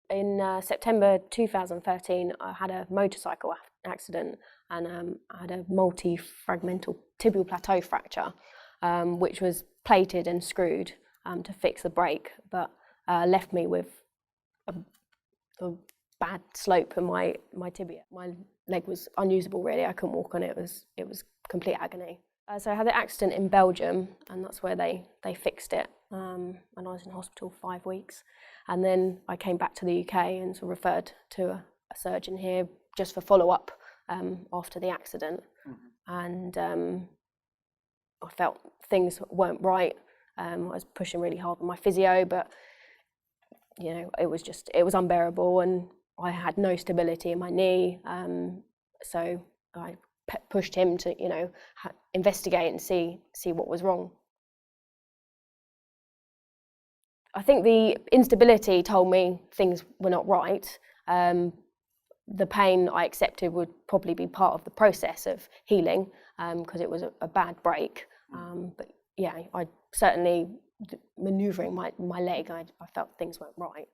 In September 2013, I had a motorcycle accident, and I had a multi-fragmental tibial plateau fracture, which was plated and screwed to fix the break, but left me with a bad slope in my tibia. My leg was unusable really. I couldn't walk on it. It was complete agony. So I had the accident in Belgium, and that's where they fixed it. And I was in hospital 5 weeks, and then I came back to the UK and was referred to a surgeon here just for follow-up after the accident. And I felt things weren't right. I was pushing really hard with my physio, but you know, it was unbearable, and I had no stability in my knee. So I pushed him to, you know, investigate and see what was wrong. I think the instability told me things were not right. The pain I accepted would probably be part of the process of healing, because it was a bad break. But yeah, I certainly, manoeuvring my leg, I felt things weren't right.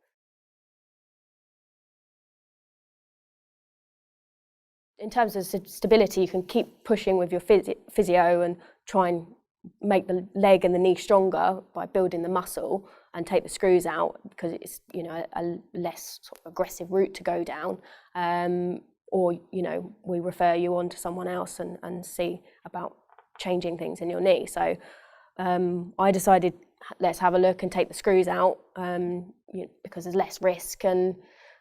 In terms of stability, you can keep pushing with your physio and try and make the leg and the knee stronger by building the muscle and take the screws out, because it's, you know, a less sort of aggressive route to go down. Or, you know, we refer you on to someone else and see about changing things in your knee. So I decided, let's have a look and take the screws out, because there's less risk. And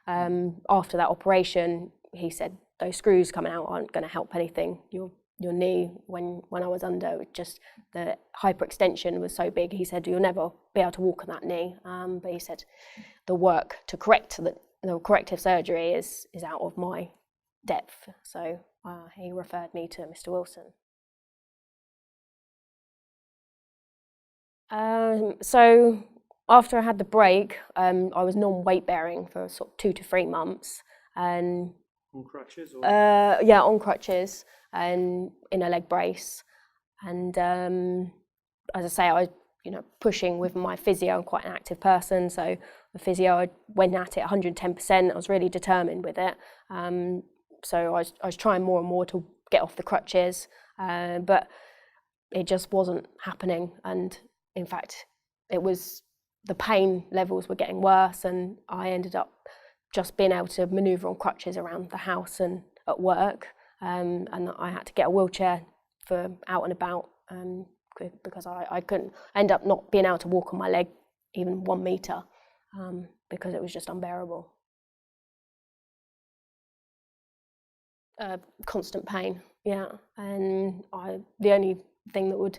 after that operation, he said those screws coming out aren't going to help anything. Your knee, when I was under, just the hyperextension was so big. He said you'll never be able to walk on that knee. But he said the work to correct the corrective surgery is out of my depth. So he referred me to Mr. Wilson. So after I had the break, I was non-weight bearing for sort of 2 to 3 months, and on crutches, or? Yeah, on crutches and in a leg brace. And as I say, I was, you know, pushing with my physio. I'm quite an active person, so the physio, I went at it 110%. I was really determined with it. So I was trying more and more to get off the crutches, but it just wasn't happening. And in fact, the pain levels were getting worse, and I ended up just being able to manoeuvre on crutches around the house and at work, and I had to get a wheelchair for out and about, because I couldn't end up not being able to walk on my leg even 1 metre, because it was just unbearable. Constant pain, yeah, and the only thing that would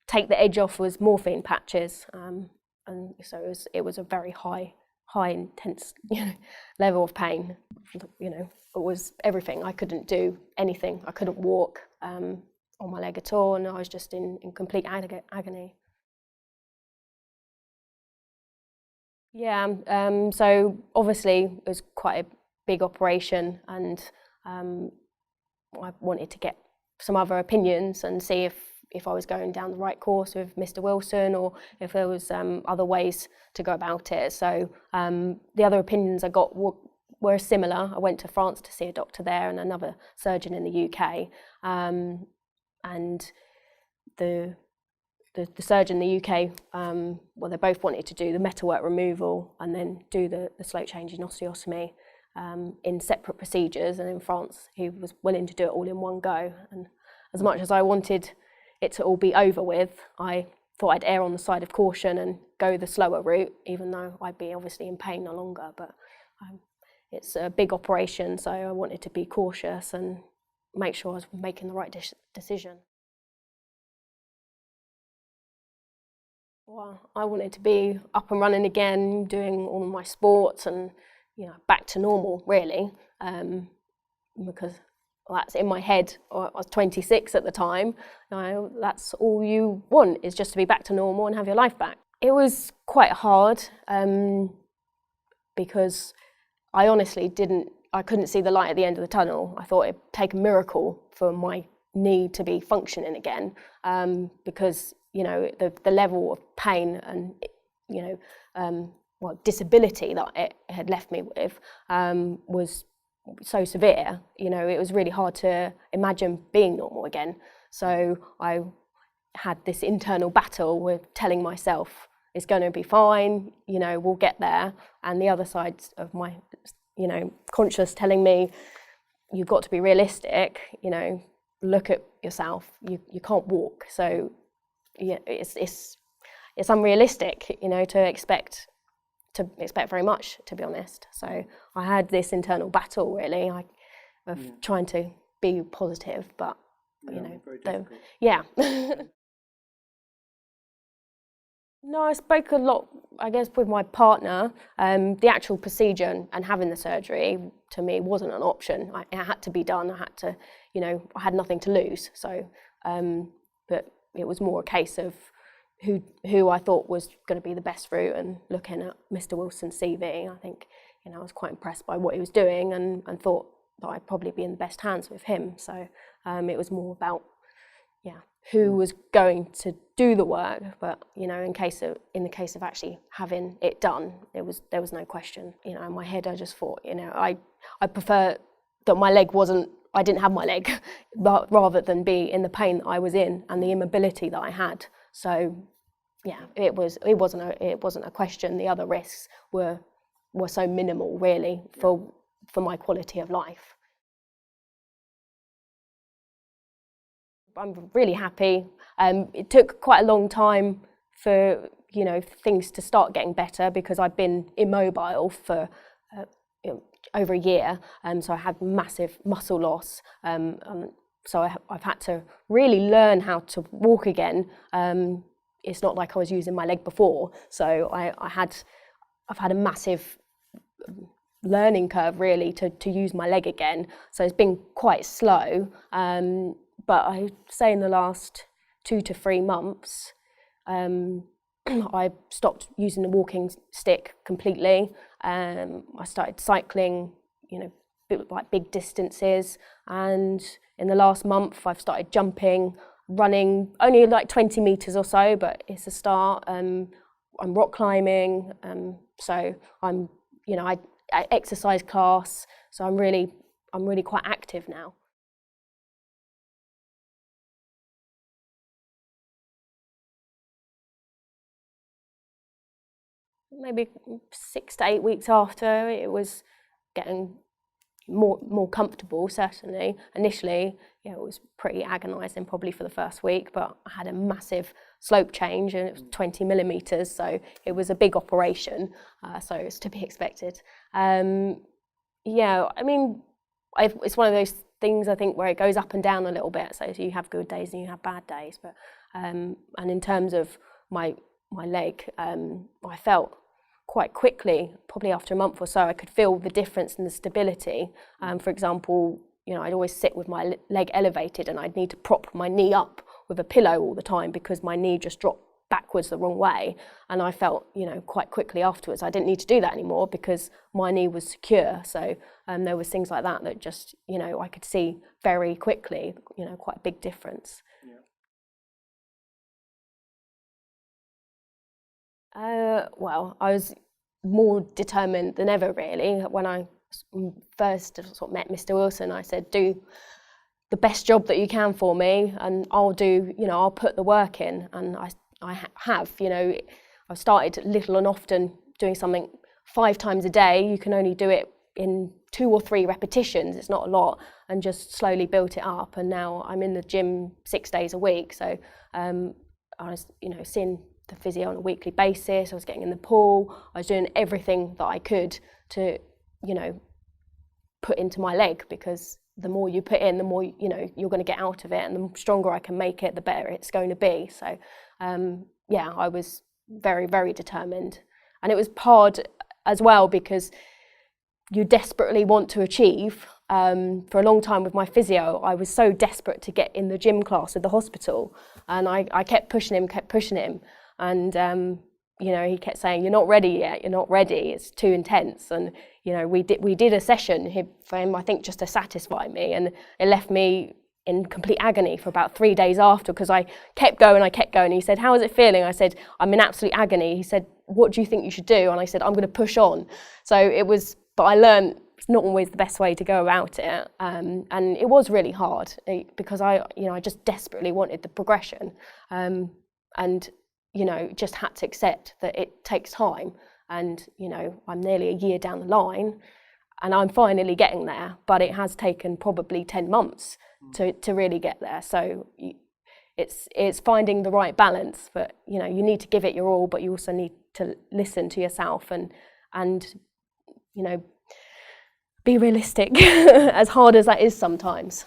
take the edge off was morphine patches, and so it was a very high intense, you know, level of pain. You know, it was everything. I couldn't do anything. I couldn't walk on my leg at all, and I was just in complete agony. Yeah, so obviously it was quite a big operation, and I wanted to get some other opinions and see if I was going down the right course with Mr. Wilson, or if there was other ways to go about it. So the other opinions I got were similar. I went to France to see a doctor there and another surgeon in the UK, and the surgeon in the UK, well, they both wanted to do the metalwork removal and then do the slope change in osteotomy in separate procedures. And in France, he was willing to do it all in one go. And as much as I wanted it to all be over with, I thought I'd err on the side of caution and go the slower route, even though I'd be obviously in pain no longer. But it's a big operation, so I wanted to be cautious and make sure I was making the right decision. Well, I wanted to be up and running again, doing all of my sports, and, you know, back to normal really, because that's in my head. I was 26 at the time. That's all you want, is just to be back to normal and have your life back. It was quite hard, because I honestly couldn't see the light at the end of the tunnel. I thought it'd take a miracle for my knee to be functioning again, because, you know, the level of pain and, you know, disability that it had left me with was so severe. You know, it was really hard to imagine being normal again. So I had this internal battle with telling myself it's going to be fine, you know, we'll get there, and the other side of my, you know, conscious telling me you've got to be realistic, you know, look at yourself, you can't walk, so yeah, it's unrealistic, you know, to expect very much, to be honest. So I had this internal battle really of trying to be positive, but you know, yeah. No, I spoke a lot, I guess, with my partner. The actual procedure and having the surgery, to me, wasn't an option. It had to be done. I had to, you know, I had nothing to lose. So, but it was more a case of who I thought was going to be the best route, and looking at Mr. Wilson's CV, I think, you know, I was quite impressed by what he was doing, and thought that I'd probably be in the best hands with him. So it was more about, who was going to do the work, but you know, in the case of actually having it done, there was no question. You know, in my head, I just thought, you know, I prefer that I didn't have my leg, but rather than be in the pain that I was in and the immobility that I had. So, yeah, it wasn't a question. The other risks were so minimal, really, for my quality of life. I'm really happy. It took quite a long time for, you know, things to start getting better, because I've been immobile for over a year, so I had massive muscle loss. So I've had to really learn how to walk again. It's not like I was using my leg before, so I've had a massive learning curve really to use my leg again. So it's been quite slow. But I say in the last 2 to 3 months, I stopped using the walking stick completely. I started cycling, you know, like big distances, and in the last month I've started jumping, running, only like 20 metres or so, but it's a start. I'm rock climbing, so I'm, you know, I exercise class, so I'm really quite active now. Maybe 6 to 8 weeks after, it was getting more comfortable, certainly. Initially, it was pretty agonising probably for the first week, but I had a massive slope change, and it was 20 millimetres, so it was a big operation, so it's to be expected. I mean, it's one of those things, I think, where it goes up and down a little bit, so you have good days and you have bad days, but and in terms of my leg, I felt quite quickly, probably after a month or so, I could feel the difference in the stability. For example, you know, I'd always sit with my leg elevated, and I'd need to prop my knee up with a pillow all the time because my knee just dropped backwards the wrong way. And I felt, you know, quite quickly afterwards, I didn't need to do that anymore because my knee was secure. So there was things like that just, you know, I could see very quickly, you know, quite a big difference. Well, I was more determined than ever, really. When I first sort of met Mr. Wilson, I said, do the best job that you can for me, and I'll put the work in. And I have, you know, I've started little and often doing something 5 times a day. You can only do it in 2 or 3 repetitions, it's not a lot, and just slowly built it up. And now I'm in the gym 6 days a week. So I was, you know, seeing the physio on a weekly basis. I was getting in the pool. I was doing everything that I could to, you know, put into my leg, because the more you put in, the more, you know, you're going to get out of it, and the stronger I can make it, the better it's going to be. So I was very, very determined, and it was hard as well because you desperately want to achieve. For a long time with my physio, I was so desperate to get in the gym class at the hospital, and I kept pushing him, and you know, he kept saying, "You're not ready yet. You're not ready. It's too intense." And you know, we did a session for him, I think, just to satisfy me, and it left me in complete agony for about 3 days after, because I kept going. He said, "How is it feeling?" I said, "I'm in absolute agony." He said, "What do you think you should do?" And I said, "I'm going to push on." So it was, but I learned it's not always the best way to go about it, and it was really hard because I just desperately wanted the progression, and just had to accept that it takes time, and I'm nearly a year down the line, and I'm finally getting there, but it has taken probably 10 months to really get there. So it's finding the right balance, but you need to give it your all, but you also need to listen to yourself and be realistic, as hard as that is sometimes.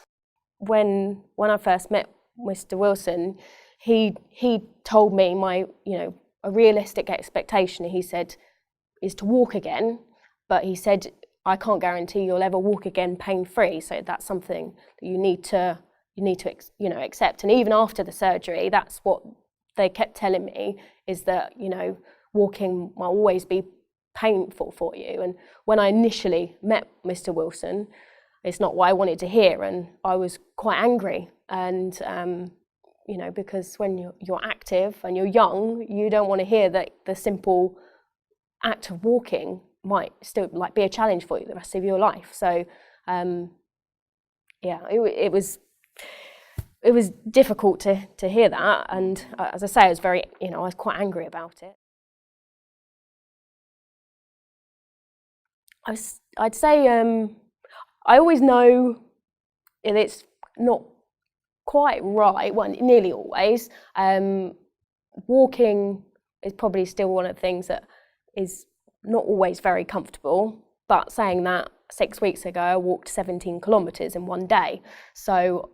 When I first met Mr. Wilson, he told me a realistic expectation, he said, is to walk again, but he said, I can't guarantee you'll ever walk again pain-free, so that's something that you need to accept. And even after the surgery, that's what they kept telling me, is that walking will always be painful for you. And when I initially met Mr. Wilson, it's not what I wanted to hear, and I was quite angry. And because when you're active and you're young, you don't want to hear that the simple act of walking might still be a challenge for you the rest of your life. So it was difficult to hear that, and as I say, I was I was quite angry about it. I'd say I always know if it's not quite right, well, nearly always. Walking is probably still one of the things that is not always very comfortable, but saying that, 6 weeks ago I walked 17 kilometres in one day, so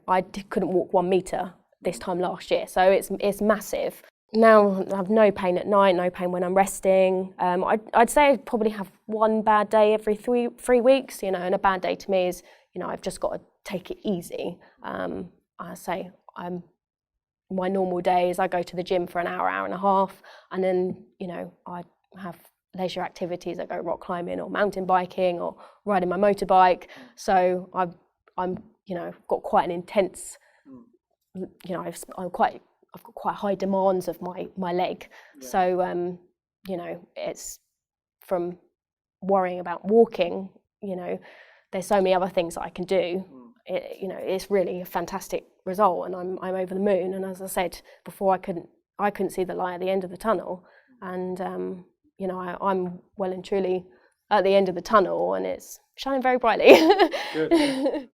I couldn't walk 1 metre this time last year, so it's massive. Now I have no pain at night, no pain when I'm resting. I'd say I probably have one bad day every three weeks, and a bad day to me is, I've just got to take it easy. I say my normal days, I go to the gym for an hour and a half, and then, I have leisure activities. I go rock climbing or mountain biking or riding my motorbike. So I've got quite an intense, I've got quite high demands of my leg. Yeah. So, it's from worrying about walking, there's so many other things that I can do. It's really a fantastic result, and I'm over the moon. And as I said before, I couldn't see the light at the end of the tunnel, and I'm well and truly at the end of the tunnel, and it's shining very brightly. Good.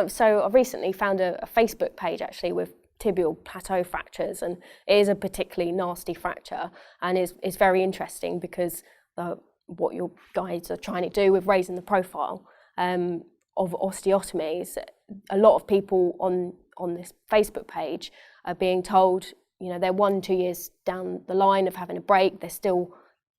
So I've recently found a Facebook page actually with tibial plateau fractures, and it is a particularly nasty fracture, and it's very interesting because what your guides are trying to do with raising the profile of osteotomies, a lot of people on this Facebook page are being told, they're 1-2 years down the line of having a break, they still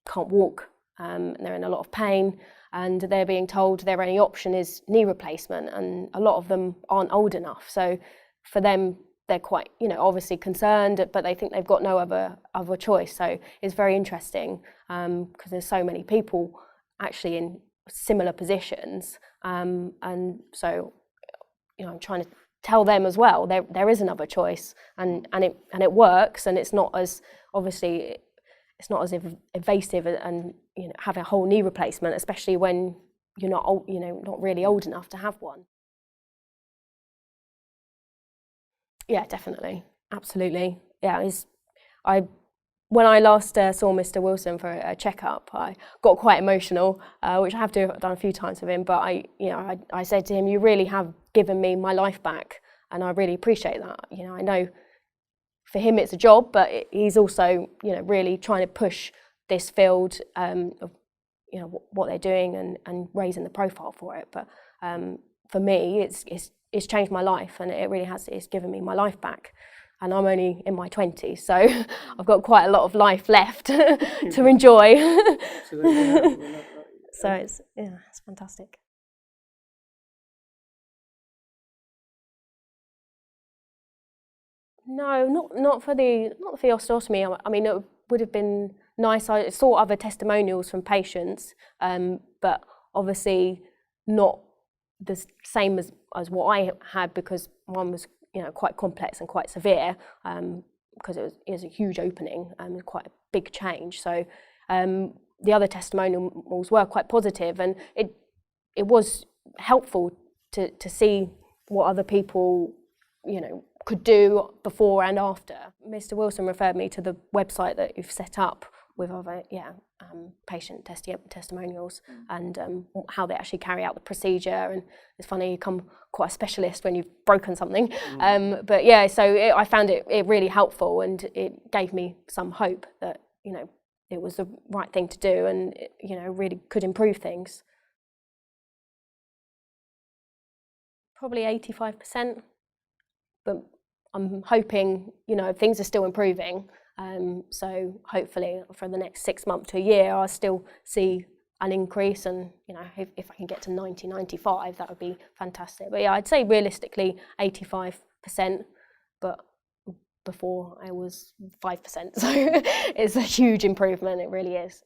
can't walk, and they're in a lot of pain, and they're being told their only option is knee replacement, and a lot of them aren't old enough. So for them, they're quite, obviously concerned, but they think they've got no other choice. So it's very interesting because there's so many people actually in similar positions, and so I'm trying to tell them as well there is another choice, and it works, and it's not as obviously it's not as invasive and have a whole knee replacement, especially when you're not old, not really old enough to have one. Yeah, definitely, absolutely. Yeah, when I last saw Mr. Wilson for a checkup, I got quite emotional, which I have done a few times with him. But I said to him, "You really have given me my life back, and I really appreciate that." I know for him it's a job, but he's also really trying to push this field of what they're doing and raising the profile for it. But for me, it's changed my life, and it really has. It's given me my life back. And I'm only in my 20s, so I've got quite a lot of life left to enjoy. So it's fantastic. No, not for the osteotomy. I mean, it would have been nice. I saw other testimonials from patients, but obviously not the same as what I had, because one was, you know, quite complex and quite severe, because it was a huge opening and quite a big change. So the other testimonials were quite positive, and it was helpful to see what other people, you know, could do before and after. Mr. Wilson referred me to the website that you've set up with other patient testimonials, and how they actually carry out the procedure. And it's funny, you become quite a specialist when you've broken something. But yeah, so I found it really helpful, and it gave me some hope that, you know, it was the right thing to do, and it, you know, really could improve things. Probably 85%, but I'm hoping, you know, things are still improving. So hopefully for the next 6 months to a year, I'll still see an increase, and, you know, if I can get to 90, 95, that would be fantastic. But yeah, I'd say realistically 85%, but before I was 5%, so it's a huge improvement, it really is.